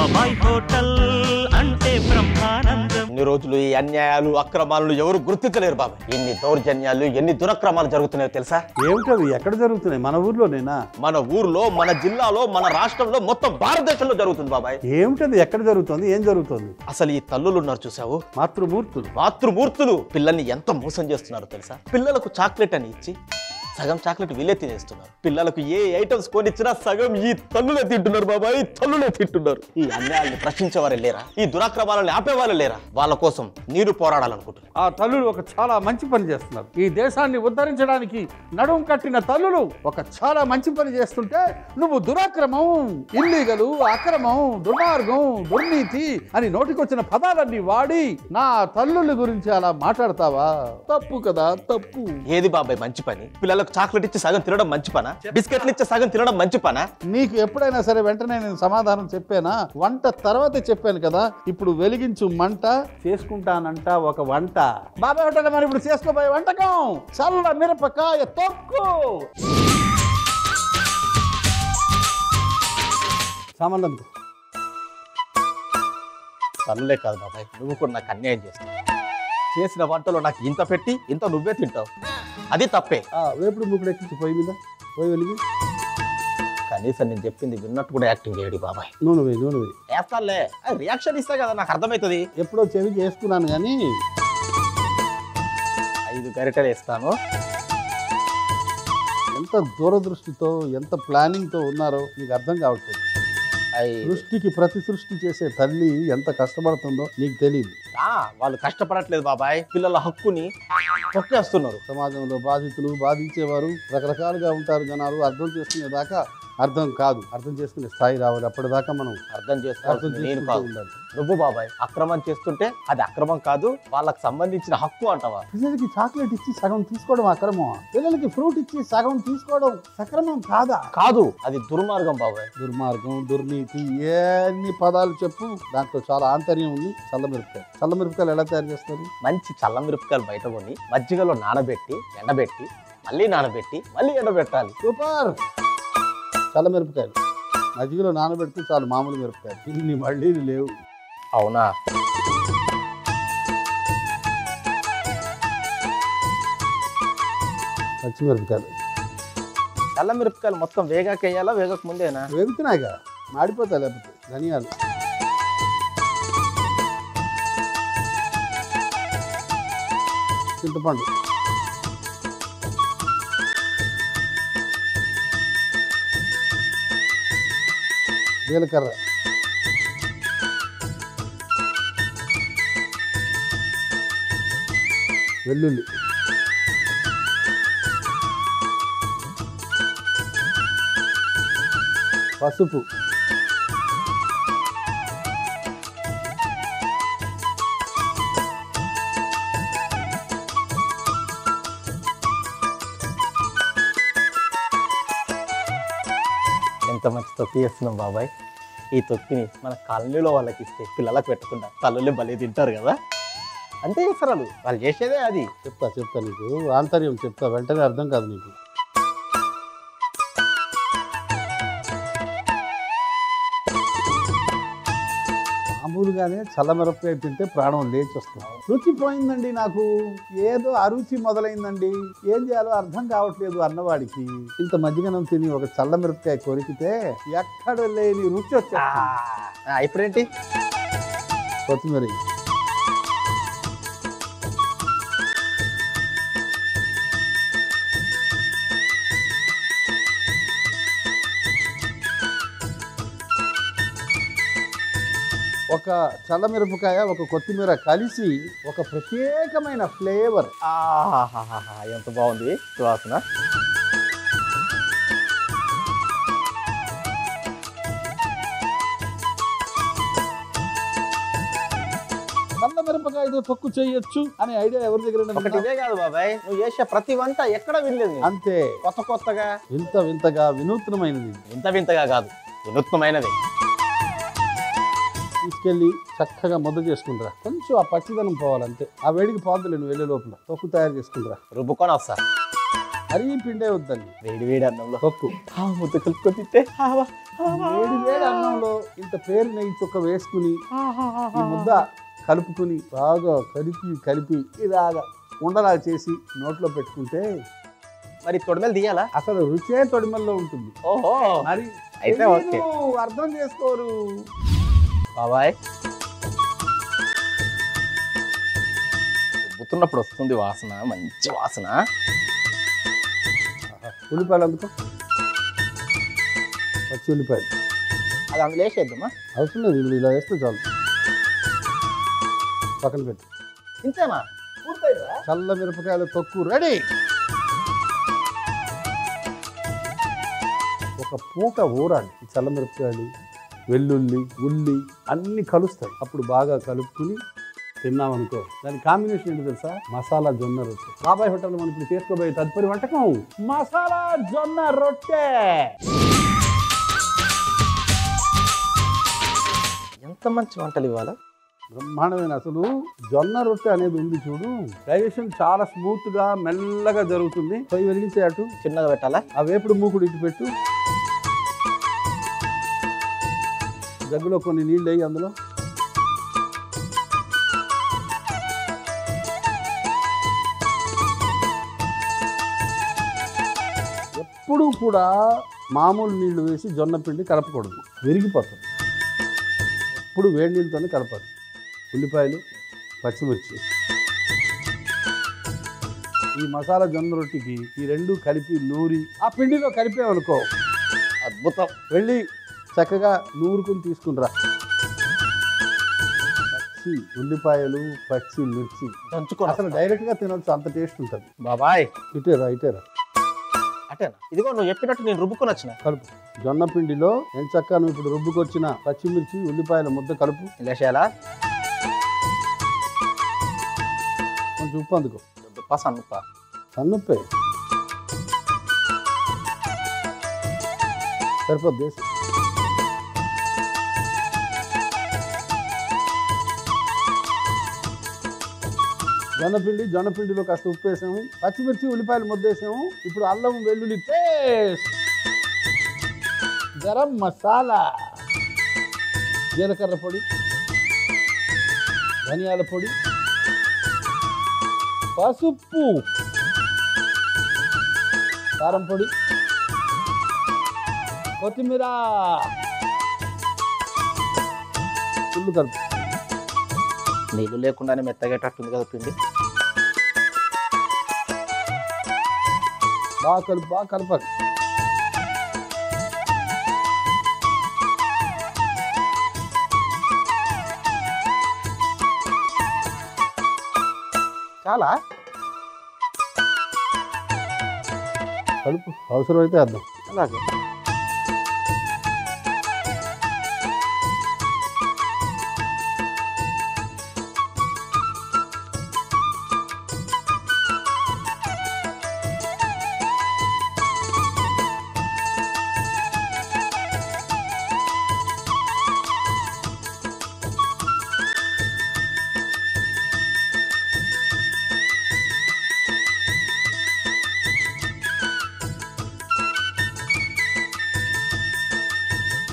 బాబాయ్ హోటల్ అంటే బ్రహ్మానందం. ఇన్ని రోజులు ఈ అన్యాయాలు అక్రమాలను ఎవరు గుర్తించలేరు బాబాయ్. ఎన్ని దౌర్జన్యాలు ఎన్ని దురక్రమాలు జరుగుతున్నాయో తెలుసా? ఏమిటవి ఎక్కడ జరుగుతున్నాయి? మన ఊర్లోనేనా? మన ఊర్లో, మన జిల్లాలో, మన రాష్ట్రంలో, మొత్తం భారతదేశంలో జరుగుతుంది బాబాయ్. ఏమిటది? ఎక్కడ జరుగుతుంది? ఏం జరుగుతుంది? అసలు ఈ తల్లులు ఉన్నారు చూసావు, మాతృమూర్తులు. మాతృమూర్తులు పిల్లల్ని ఎంత మోసం చేస్తున్నారో తెలుసా? పిల్లలకు చాక్లెట్ అని ఇచ్చి సగం చాక్లెట్ వీళ్ళే తినేస్తున్నారు. పిల్లలకు ఏ ఐటమ్స్ కొనిచ్చినా సగం ఈ తల్లులే తింటున్నారు బాబాయ్, తల్లులే తింటున్నారు. ఈ అన్యాయాన్ని ప్రశ్నించేవారే లేరా? ఈ దురాక్రమాలను ఆపేవాళ్ళు లేరా? వాళ్ళ కోసం నేను పోరాడాలనుకుంటున్నాను. ఆ తల్లులు ఒక చాలా మంచి పని చేస్తున్నారు. ఈ దేశాన్ని ఉద్ధరించడానికి నడుం కట్టిన తల్లులు ఒక చాలా మంచి పని చేస్తుంటే నువ్వు దురాక్రమం, ఇల్లీగలు, అక్రమం, దుర్మార్గం, దుర్నీతి అని నోటికొచ్చిన పదాలన్నీ వాడి నా తల్లుల గురించి అలా మాట్లాడతావా? తప్పు కదా, తప్పు. ఏది బాబాయ్ మంచి పని? పిల్లలకు చాక్లెట్ ఇచ్చి సగం తినడం మంచి పనా? బిస్కెట్లు ఇచ్చి సగం తినడం మంచి పనా? నీకు ఎప్పుడైనా సరే వెంటనే నేను సమాధానం చెప్పానా? వంట తర్వాతే చెప్పాను కదా. ఇప్పుడు వెలిగించు మంట, చేసుకుంటానంట ఒక వంట. బాబాయ్ హోటల్ మరి ఇప్పుడు చేసుకోబోయే వంటకం చల్ల మిరపకాయ తొక్కు. సంబంధం తల్లులే కాదు బాబాయ్, నువ్వు కూడా నాకు అన్యాయం చేస్తావు. చేసిన వంటలో నాకు ఇంత పెట్టి ఇంత నువ్వే తింటావు, అది తప్పే. వేపుడు ముక్కుడు ఎక్కించి పొయ్యి మీద పోయి వెలిగి. కనీసం నేను చెప్పింది విన్నట్టు కూడా యాక్టింగ్ చేయడు బాబాయ్. నూనె వేయి. వేస్తాలే, రియాక్షన్ ఇస్తా కదా, నాకు అర్థమవుతుంది. ఎప్పుడో చెవికి వేసుకున్నాను కానీ 5 గరిటెలు వేస్తాను. ఎంత దూరదృష్టితో ఎంత ప్లానింగ్తో ఉన్నారో నీకు అర్థం కావట్లేదు. సృష్టికి ప్రతి సృష్టి చేసే తల్లి ఎంత కష్టపడుతుందో నీకు తెలియదు. వాళ్ళు కష్టపడట్లేదు బాబాయ్, పిల్లల హక్కుని తొక్కేస్తున్నారు. సమాజంలో బాధితులు, బాధించేవారు రకరకాలుగా ఉంటారు. జనాలు అర్థం చేసుకునేదాకా అర్థం కాదు, అర్థం చేసుకునే స్థాయి రావాలి. అప్పటిదాకా మనం అర్థం చేసుకోవాల్సింది నేను కాదు, ఉండాలి. నువ్వు బాబాయ్. అక్రమం చేస్తుంటే అది అక్రమం కాదు, వాళ్ళకి సంబంధించిన హక్కు అంటావా? పిల్లలకి చాక్లెట్ ఇచ్చి సగం తీసుకోవడం అక్రమం? పిల్లలకి ఫ్రూట్ ఇచ్చి సగం తీసుకోవడం సక్రమం కాదా? కాదు, అది దుర్మార్గం బాబాయ్. దుర్మార్గం, దుర్నీతి, ఎన్ని పదాలు చెప్పు, దాంట్లో చాలా ఆంతర్యం ఉంది. చల్లమిరపకాయలు. చల్లమిరపకాయలు ఎలా తయారు చేస్తారు? మంచి చల్ల మిరపకాయలు బయట కొని మజ్జిగలో నానబెట్టి ఎండబెట్టి మళ్ళీ నానబెట్టి మళ్ళీ ఎండబెట్టాలి. సూపర్. చల్లమిరపకాయలు మజ్జిగలో నానబెడితే చాలు, మామూలు మిరపకాయలు. ఇన్ని మళ్ళీ లేవు. అవునా? పచ్చిమిరపకాయలు. చల్ల మిరపకాయలు మొత్తం వేగాక వేయాలా, వేగక ముందేనా? వేగుతున్నాయిగా, మాడిపోతాయి లేకపోతే. ధనియాలు, చింతపండు, జీలకర్ర, వెల్లుల్లి, పసుపు, ఎంత మంచి తొక్కి చేస్తున్నాం బాబాయ్. ఈ తొక్కిని మన కాలనీలో వాళ్ళకి ఇస్తే పిల్లలకు పెట్టకుండా తల్లులే భలే తింటారు కదా. అంతే చేస్తారు వాళ్ళు చేసేదే అది. చెప్తా నీకు ఆంతర్యం చెప్తా, వెంటనే అర్థం కాదు నీకు. మామూలుగానే చల్లమిరపకాయ తింటే ప్రాణం లేచి వస్తుంది. రుచి పోయిందండి నాకు, ఏదో అరుచి మొదలైందండి, ఏం చేయాలో అర్థం కావట్లేదు అన్నవాడికి ఇంత మజ్జిగనం తిని ఒక చల్లమిరపకాయ కొరికితే ఎక్కడ లేని రుచి వచ్చేస్తుంది. ఇప్పుడేంటి? కొత్తిమీర, ఒక చల్లమిరపకాయ ఒక కొత్తిమీర కలిసి ఒక ప్రత్యేకమైన ఫ్లేవర్. ఎంత బాగుంది సువాసన. చల్లమిరపకాయతో తొక్కు చేయొచ్చు అనే ఐడియా ఎవరి దగ్గర? ఒకటి ఇదే కాదు బాబాయ్, నువ్వు చేసే ప్రతి వంట ఎక్కడ వినలేదు. అంతే, కొత్తగా వింతగా వినూత్నమైనది. వింతగా కాదు, వినూత్నమైనది. తీసుకెళ్ళి చక్కగా ముద్ద చేసుకుంటారా, కొంచెం ఆ పచ్చిదనం పోవాలంటే. ఆ వేడికి పోద్దులే, నువ్వు వెళ్ళే లోపల తొక్కు తయారు చేసుకుంటారా. రుబ్బుకొని వస్తా. మరీ పిండే వద్దండి. వేడి వేడి అన్నంలో తొక్కు ముద్ద కలుపుకొని తింటే వేడి వేడి అన్నంలో ఇంత పేరు నెయ్యి చుక్క వేసుకుని ఈ ముద్ద కలుపుకుని బాగా కలిపి ఇలాగా ఉండలాగా చేసి నోట్లో పెట్టుకుంటే మరి తొడిమెలు తీయాలా? అసలు రుచే తొడిమల్లో ఉంటుంది. ఓహో మరి అయితే ఓకే. అర్థం చేసుకోరు బాబాయ్. రుబ్బుతున్నప్పుడు వస్తుంది వాసన, మంచి వాసన. ఉల్లిపాయలు అందుకో, పచ్చి ఉల్లిపాయలు అది అందులో వేసేద్దామా? అవసరం లేదు, ఇది ఇలా వేస్తే చాలు. పక్కన పెట్టు. ఇంతేనా? చల్ల మిరపకాయల తొక్కు రెడీ. ఒక పూట ఊరాలి. చల్ల మిరపకాయలు, వెల్లుల్లి, ఉల్లి అన్నీ కలుస్తాయి. అప్పుడు బాగా కలుపుకుని తిన్నామనుకో, దాని కాంబినేషన్ ఏంటి తెలుసా? మసాలా జొన్న రొట్టె. బాబాయ్ హోటల్ మనం ఇప్పుడు చేసుకోబోయే తదుపరి వంటకం మసాలా జొన్న రొట్టె. ఎంత మంచి వంటలు ఇవ్వాలా? బ్రహ్మాండమైన. అసలు జొన్న రొట్టె అనేది ఉంది చూడు, డైజెషన్ చాలా స్మూత్ గా మెల్లగా జరుగుతుంది. పొయ్యి వెలిగించే అటు చిన్నగా పెట్టాలా? ఆ వేపుడు మూకుడు ఇటు పెట్టు. జగ్గులో కొన్ని నీళ్ళు వేయి. అందులో ఎప్పుడూ కూడా మామూలు నీళ్లు వేసి జొన్న పిండి కలపకూడదు, విరిగిపోతుంది. ఎప్పుడు వేడి నీళ్ళతోనే కలపాలి. ఉల్లిపాయలు, పచ్చిమిర్చి, ఈ మసాలా జొన్న రొట్టెకి ఈ రెండు కలిపి నూరి ఆ పిండిలో కలిపామనుకో, అద్భుతం. వెళ్ళి చక్కగా నూరుకుని తీసుకునిరా. పచ్చి ఉల్లిపాయలు, పచ్చి మిర్చి దంచుకోవాలి. అసలు డైరెక్ట్గా తినొచ్చు, అంత టేస్ట్ ఉంటుంది. బాబాయ్ ఇటేరా అటేనా? ఇదిగో నువ్వు చెప్పినట్టు నేను రుబ్బుకొని వచ్చిన. కలుపు. జొన్న పిండిలో ఎంచక్కా నువ్వు ఇప్పుడు రుబ్బుకొచ్చిన పచ్చిమిర్చి, ఉల్లిపాయల ముద్ద కలుపు. ఇలా చేయాలా? కొంచెం ఉప్పు అందుకో. దుప్ప సన్నుప్ప? సన్నుప్పే సరిపోద్ది. వేసి జొన్నపిండిలో కాస్త ఉప్పు వేసాము, పచ్చిమిర్చి, ఉల్లిపాయలు ముద్ద వేసాము. ఇప్పుడు అల్లం, వెల్లుల్లి పేస్ట్, గరం మసాలా, జీలకర్ర పొడి, ధనియాల పొడి, పసుపు, కారం పొడి, కొత్తిమీర, ఫుల్ కలుపు. నీళ్ళు లేకుండానే మెత్తగేటట్టుంది కదా పిండి. బాగా కలపాలి. చాలా కలుపు, అవసరమైతే వేద్దాం. అలాగే.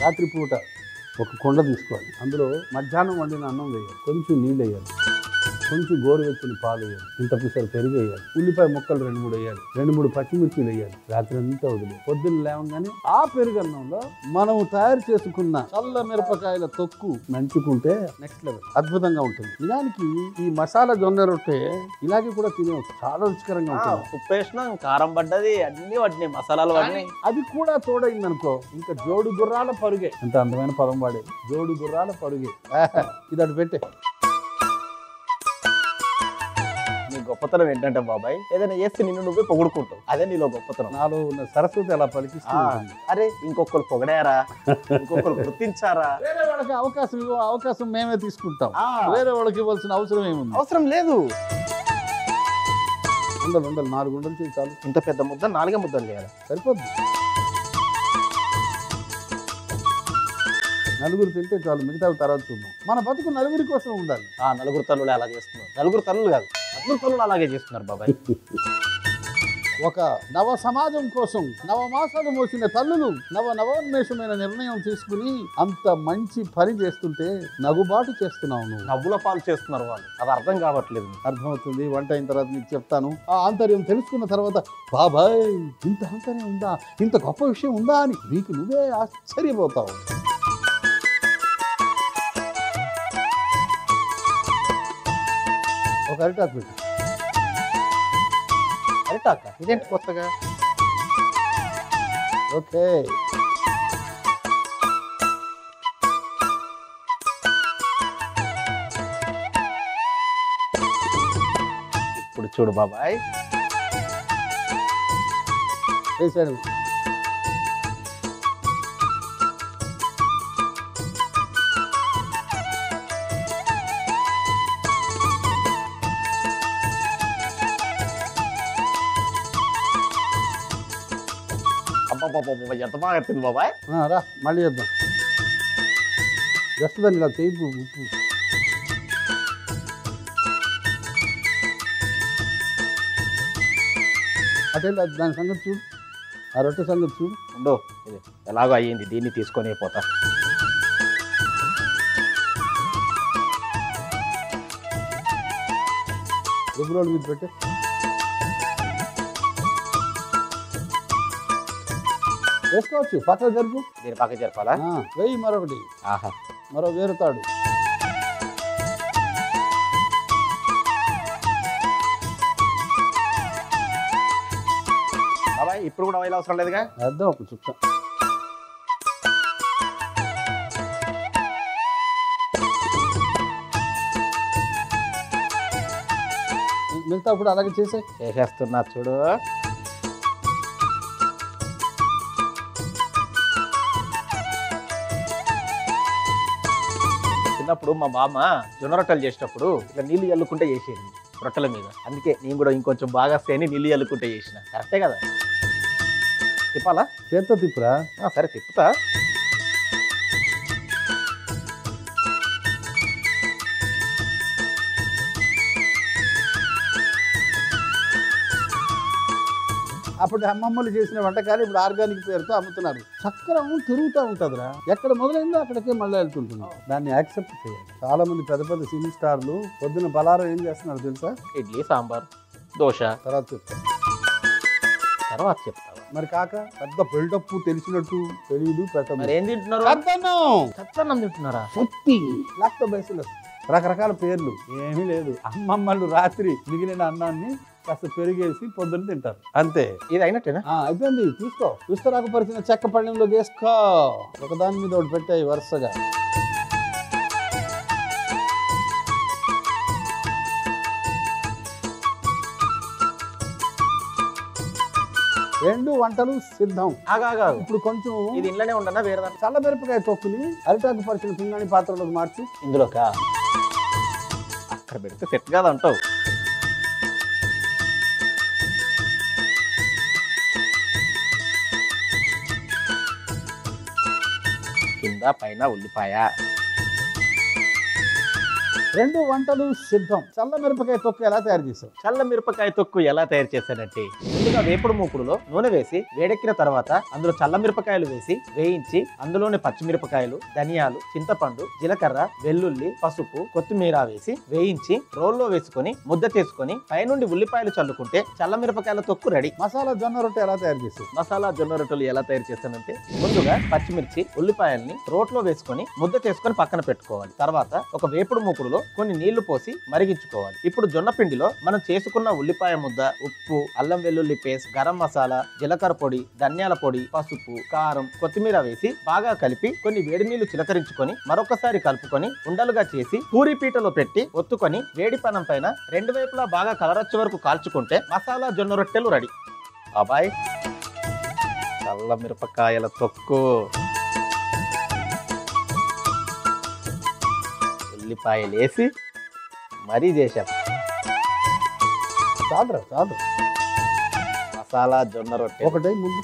రాత్రి పూట ఒక కుండ తీసుకోవాలి. అందులో మధ్యాహ్నం వండిన అన్నం వేయాలి, కొంచెం నీళ్ళు వేయాలి, కొంచెం గోరువెచ్చని పాలు వేయాలి, ఇంత పిసరు పెరుగు వేయాలి, ఉల్లిపాయ ముక్కలు 2-3 వేయాలి, 2-3 పచ్చిమిర్చిలు వేయాలి. రాత్రి అంతా వదిలేదు. పొద్దున్న లేవగానే ఆ పెరుగన్నంలో మనం తయారు చేసుకున్న చల్ల మిరపకాయల తొక్కు నంచుకుంటే నెక్స్ట్ లెవెల్, అద్భుతంగా ఉంటుంది. నిజానికి ఈ మసాలా జొన్న రొట్టె ఇలాగే కూడా తినేవచ్చు, చాలా రుచికరంగా ఉంటుంది. ఉప్పు వేసినా, కారం పడ్డది, అన్ని వాటిని మసాలాలు వాడినాయి. అది కూడా తోడైంది అనుకో, ఇంకా జోడు గుర్రాల పరుగే. ఎంత అందమైన పదం వాడేది, జోడు గుర్రాల పరుగే. ఇది అటు పెట్టే. నీ గొప్పతనం ఏంటంటే బాబాయ్, ఏదైనా చేస్తే నిన్ను నువ్వే పొగుడుకుంటావు. అదే నీలో గొప్పతనం. నాలో ఉన్న సరస్వతి అలా పలికిస్తూ ఉంటుంది. అరే ఇంకొకరు పొగడారా, ఇంకొకరు గుర్తించారా? వేరే వాళ్ళకి అవకాశం మేమే తీసుకుంటాం. వేరే వాళ్ళకి ఇవ్వాల్సిన అవసరం ఏముంది? అవసరం లేదు. ఉండలు 4 ఉండలు చేయి చాలు. ఇంత పెద్ద ముద్ద 4 ముద్దలు చేయాలి, సరిపోద్ది. 4 తింటే చాలు, మిగతా తర్వాత చూద్దాం. మన బతుకు 4 కోసం ఉండాలి. 4 తల్లులు అలా చేస్తున్నారు. 4 తల్లులు కాదు, 4 తల్లులు అలాగే చేస్తున్నారు బాబాయ్. ఒక నవ సమాజం కోసం నవమాసాలు మోసిన తల్లులు నవోన్మేషమైన నిర్ణయం తీసుకుని అంత మంచి పని చేస్తుంటే నగుబాటు చేస్తున్నావు నువ్వు. నవ్వుల పాలు చేస్తున్నారు వాళ్ళు, అది అర్థం కావట్లేదు. అర్థమవుతుంది. వంట అయిన తర్వాత నీకు చెప్తాను. ఆ ఆంతర్యం తెలుసుకున్న తర్వాత బాబాయ్ ఇంత ఆంతర్యం ఉందా, ఇంత గొప్ప విషయం ఉందా అని నీకు నువ్వే ఆశ్చర్యపోతావు. ఒక అరిటాకు పెట్టు. అరిటాక ఇదేంటి కొత్తగా? ఓకే, ఇప్పుడు చూడు బాబాయ్, వేసాడు. అబ్బాబాబా ఎంత బాగా వచ్చింది బాబాయ్. రా మళ్ళీ చేద్దాం. జస్ట్ దాన్ని ఇలా చేయి ఉప్పు. అటే దాని సంగతి చూడు, ఆ రొట్టె సంగతి చూడు. ఉండో, ఇది ఎలాగో అయ్యింది, దీన్ని తీసుకొని పోతా. రుబ్బు రోడ్డు మీద పెట్టే. వేసుకోవచ్చు, పక్కన జరుపు. దీని పక్క జరపాలా? వెయ్యి మరొకటి. ఆహా, మరో వేరుతాడు. బాబాయ్ ఇప్పుడు కూడా ఆయిల్ అవసరం లేదుగా? వేద్దాం ఒక చుక్క. మిగతా కూడా అలాగే చేసేస్తున్నా చూడు. చిన్నప్పుడు మా బామ్మ జొన్న రొట్టెలు చేసేటప్పుడు ఇట్లా నీళ్ళు చల్లుకుంటే చేసేది రొట్టెల మీద. అందుకే నేను కూడా ఇంకొంచెం బాగా సేని నీళ్ళు చల్లుకుంటే చేసిన. కరెక్టే కదా? తిప్పాలా? చేత్తో తిప్పురా. సరే తిప్పుతా. అప్పుడు అమ్మమ్మలు చేసిన వంటకాలు ఇప్పుడు ఆర్గానిక్ పేరుతో అమ్ముతున్నారు. చక్రం తిరుగుతూ ఉంటుందిరా, ఎక్కడ మొదలైందో అక్కడికే మళ్ళీ వెళ్తుంటుంది. దాన్ని యాక్సెప్ట్ చేయాలి. చాలా మంది పెద్ద పెద్ద సినీ స్టార్లు పొద్దున్న బలారం ఏం చేస్తున్నారు తెలుసా? ఇడ్లీ, సాంబార్, దోశ. తర్వాత చెప్తా. తర్వాత చెప్తావా? మరి కాక పెద్ద బిల్డప్ తెలిసినట్టు తెలియదు పెట్టదు. మరి ఏం తింటున్నారు? చచ్చన్నం తింటున్నారా? శక్తి లాక్టోబాసిల్లస్, రకరకాల పేర్లు. ఏమీ లేదు, అమ్మమ్మలు రాత్రి మిగిలిన అన్నాన్ని కాస్త పెరిగేసి పొద్దున్న తింటారు, అంతే. ఇది అయినట్టేనా? అయిపోయింది. తీసుకో. విస్తరాకు పరిచిన చెక్క పళ్ళెంలో వేసుకో. ఒకదాని మీద ఒకటి పెట్టాయి వరుసగా. రెండు వంటలు సిద్ధం. ఆగా ఇప్పుడు కొంచెం ఇది ఇంట్లోనే ఉండనా వేరే దాన్ని? చల్ల మిరపకాయ తొక్కుని అరిటాకు పరిచిన పింగాణి పాత్రలోకి మార్చి ఇందులోకా అక్కడ పెడితే సెట్ కాదంటావు. కింద పైన ఉల్లిపాయ. రెండు వంటలు సిద్ధం. చల్ల మిరపకాయ తొక్కు ఎలా తయారు చేసావు? చల్ల మిరపకాయ తొక్కు ఎలా తయారు చేశానంటే, ముందుగా వేపుడు మూకుడులో నూనె వేసి వేడెక్కిన తర్వాత అందులో చల్ల మిరపకాయలు వేసి వేయించి అందులోని పచ్చిమిరపకాయలు, ధనియాలు, చింతపండు, జీలకర్ర, వెల్లుల్లి, పసుపు, కొత్తిమీర వేసి వేయించి రోల్లో వేసుకొని ముద్ద చేసుకొని పైనుండి ఉల్లిపాయలు చల్లుకుంటే చల్ల మిరపకాయల తొక్కు రెడీ. మసాలా జొన్న రొట్టె ఎలా తయారు చేసావు? మసాలా జొన్న రొట్టెలు ఎలా తయారు చేస్తానంటే, ముందుగా పచ్చిమిర్చి, ఉల్లిపాయల్ని రోట్లో వేసుకొని ముద్ద చేసుకొని పక్కన పెట్టుకోవాలి. తర్వాత ఒక వేపుడు మూకుడులో కొన్ని నీళ్లు పోసి మరిగించుకోవాలి. ఇప్పుడు జొన్న పిండిలో మనం చేసుకున్న ఉల్లిపాయ ముద్ద, ఉప్పు, అల్లం వెల్లుల్లి పేస్ట్, గరం మసాలా, జీలకర్ర పొడి, ధనియాల పొడి, పసుపు, కారం, కొత్తిమీర వేసి బాగా కలిపి కొన్ని వేడి నీళ్లు చిలకరించుకొని మరొకసారి కలుపుకొని ఉండలుగా చేసి పూరి పీటలో పెట్టి ఒత్తుకొని వేడి పనం పైన రెండు వైపులా బాగా కలరొచ్చే వరకు కాల్చుకుంటే మసాలా జొన్న రొట్టెలు రెడీ. బాబాయ్ చల్ల మిరపకాయల తొక్కు, ఉల్లిపాయలు వేసి మరీ చేశాం. చాలు చాలు. మసాలా జొన్న రొట్టె ఒకటే ముందు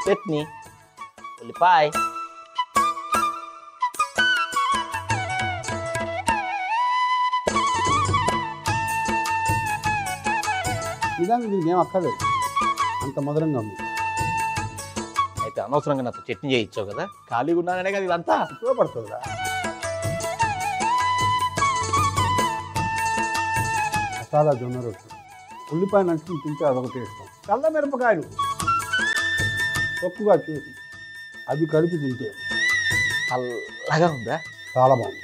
చట్నీ, ఉల్లిపాయ, నిజానికి దీనికి ఏం అక్కర్లేదు, అంత మధురంగా ఉంది. అయితే అనవసరంగా నాతో చట్నీ చేయించావు కదా, ఖాళీగా ఉన్నాననే కదా ఇదంతా. ఉపయోగపడుతుందా? మసాలా జొన్న రొట్టె, ఉల్లిపాయ నంచుకుని తింటే అదొక టేస్ట్. చల్ల మిరపకాయలు తక్కువగా చేసి అది కలిపి తింటే చల్లగా ఉందా? చాలా బాగుంది.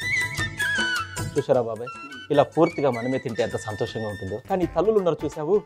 చూసారా బాబాయ్, ఇలా పూర్తిగా మనమే తింటే ఎంత సంతోషంగా ఉంటుందో. కానీ తల్లులు ఉన్నారు చూసావు,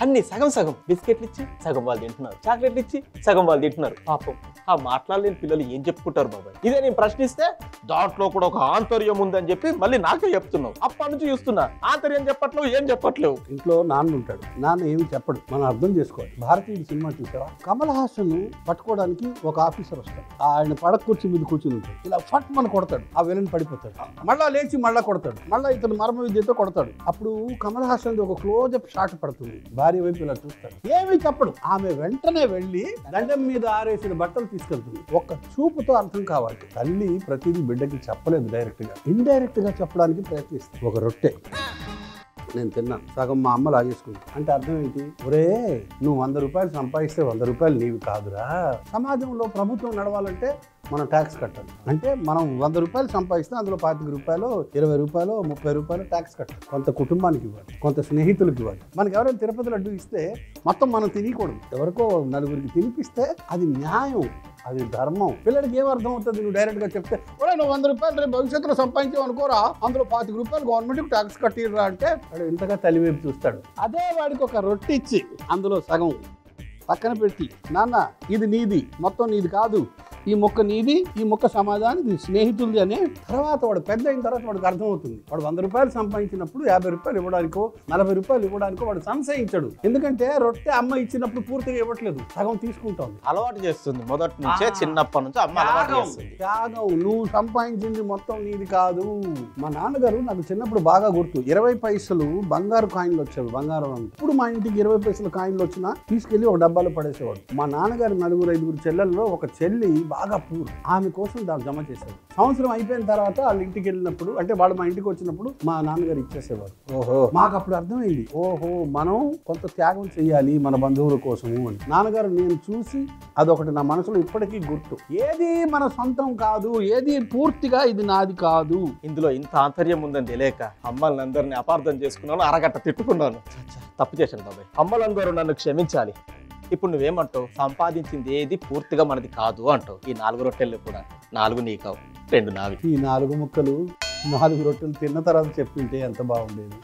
అన్ని సగం సగం బిస్కెట్లు ఇచ్చి సగం వాళ్ళు తింటున్నారు, చాక్లెట్లు ఇచ్చి సగం వాళ్ళు తింటున్నారు. పాపం ఆ మాట్లాడలేని పిల్లలు ఏం చెప్పుకుంటారు బాబాయ్? ఇదే నేను ప్రశ్నిస్తే దాంట్లో కూడా ఒక ఆంతర్యం ఉందని చెప్పి మళ్ళీ నాకే చెప్తున్నావు. అప్పటి నుంచి చూస్తున్నా ఆంతర్యం చెప్పట్లేవు, ఏం చెప్పట్లేవు. ఇంట్లో నాన్న ఉంటాడు, నాన్న ఏమి చెప్పడు, మనం అర్థం చేసుకోవాలి. భారతీయ సినిమా చూసావా, కమల్ హాసన్ పట్టుకోవడానికి ఒక ఆఫీసర్ వస్తాడు, ఆయన పడక కుర్చీ మీద కూర్చుని ఉంటాడు, ఇలా ఫట్ మన కొడతాడు, ఆ విలన్ పడిపోతాడు, మళ్ళా లేచి మళ్ళా కొడతాడు, మళ్ళీ ఇతను మర్మ విద్యతో కొడతాడు. అప్పుడు కమల్ హాసన్ ఒక క్లోజప్ షాట్ పడుతుంది, భార్య వైపు ఇలా చూస్తాడు, ఏమీ చెప్పడు. ఆమె వెంటనే వెళ్ళి దండం మీద ఆరేసిన బట్టలు తీసుకెళ్తుంది. ఒక్క చూపుతో అర్థం కావాలి. తల్లి ప్రతిదీ బిడ్డకి చెప్పలేదు, డైరెక్ట్ గా ఇండైరెక్ట్ గా చెప్పడానికి ప్రయత్నిస్తుంది. ఒక రొట్టె నేను తిన్నాను, సగం మా అమ్మ లాగేసుకుంది అంటే అర్థం ఏంటి? ఒరే, నువ్వు 100 రూపాయలు సంపాదిస్తే 100 రూపాయలు నీవి కాదురా. సమాజంలో ప్రభుత్వం నడవాలంటే మనం ట్యాక్స్ కట్టాలి. అంటే మనం 100 రూపాయలు సంపాదిస్తే అందులో 25 రూపాయలు, 20 రూపాయలు, 30 రూపాయలు ట్యాక్స్ కట్టాలి. కొంత కుటుంబానికి ఇవ్వాలి, కొంత స్నేహితులకు ఇవ్వాలి. మనకి ఎవరైనా తిరుపతి లడ్డు ఇస్తే మొత్తం మనం తినకూడదు, ఎవరికో నలుగురికి తినిపిస్తే అది న్యాయం, అది ధర్మం. పిల్లలకి ఏం అర్థం అవుతుంది? నువ్వు డైరెక్ట్ గా చెప్తే, ఒరే నువ్వు 100 రూపాయలు రేపు భవిష్యత్తులో సంపాదించావు అనుకోరా, అందులో 25 రూపాయలు గవర్నమెంట్కి ట్యాక్స్ కట్టిర్రా అంటే వాడు ఇంతగా తల్లి వైపు చూస్తాడు. అదే వాడికి ఒక రొట్టె ఇచ్చి అందులో సగం పక్కన పెట్టి, నాన్న ఇది నీది, మొత్తం నీది కాదు, ఈ మొక్క నీది, ఈ మొక్క సమాజానికి స్నేహితులది అని తర్వాత వాడు పెద్ద అయిన తర్వాత వాడికి అర్థమవుతుంది. వాడు 100 రూపాయలు సంపాదించినప్పుడు 50 రూపాయలు ఇవ్వడానికో 40 రూపాయలు ఇవ్వడానికో వాడు సంశయించడు. ఎందుకంటే రొట్టె అమ్మ ఇచ్చినప్పుడు పూర్తిగా ఇవ్వట్లేదు, సగం తీసుకుంటుంది, అలవాటు చేస్తుంది. మొదటి నుంచే చిన్నప్పటి నుంచి అమ్మ అలవాటు చేస్తుంది. త్యాగం. నువ్వు సంపాదించింది మొత్తం నీది కాదు. మా నాన్నగారు నాకు చిన్నప్పుడు బాగా గుర్తు, 20 పైసలు బంగారు కాయిన్లు వచ్చేవి, బంగారం. ఇప్పుడు మా ఇంటికి 20 పైసలు కాయిన్లు వచ్చినా తీసుకెళ్లి ఒక డబ్బాలో పడేసేవాడు. మా నాన్నగారు 4-5 చెల్లెల్లో ఒక చెల్లి బాగా పూర్, ఆమె కోసం దాన్ని జమ చేశారు. సంవత్సరం అయిపోయిన తర్వాత వాళ్ళ ఇంటికి వెళ్ళినప్పుడు, అంటే వాళ్ళు మా ఇంటికి వచ్చినప్పుడు మా నాన్నగారు ఇచ్చేసేవారు. ఓహో, మాకు అప్పుడు అర్థమైంది, ఓహో మనం కొంత త్యాగం చేయాలి మన బంధువుల కోసము అని. నాన్నగారు నేను చూసి అదొకటి నా మనసులో ఇప్పటికీ గుర్తు. ఏది మన సొంతం కాదు, ఏది పూర్తిగా ఇది నాది కాదు. ఇందులో ఇంత ఆంతర్యం ఉందని తెలియక అమ్మల్ని అందరినీ అపార్థం చేసుకున్నాను, అరగంట తిట్టుకున్నాను. తప్పు చేశాను బాబాయ్, అమ్మలందరూ నన్ను క్షమించాలి. ఇప్పుడు నువ్వేమంటావు? సంపాదించింది ఏది పూర్తిగా మనది కాదు అంటావు. ఈ 4 రొట్టెలు కూడా 4 నీకావు, 2 నావి. ఈ 4 ముక్కలు 4 రొట్టెలు తిన్న తర్వాత చెప్పింటే ఎంత బాగుండేది,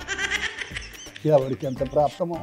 ఎవరికి ఎంత ప్రాప్తమో.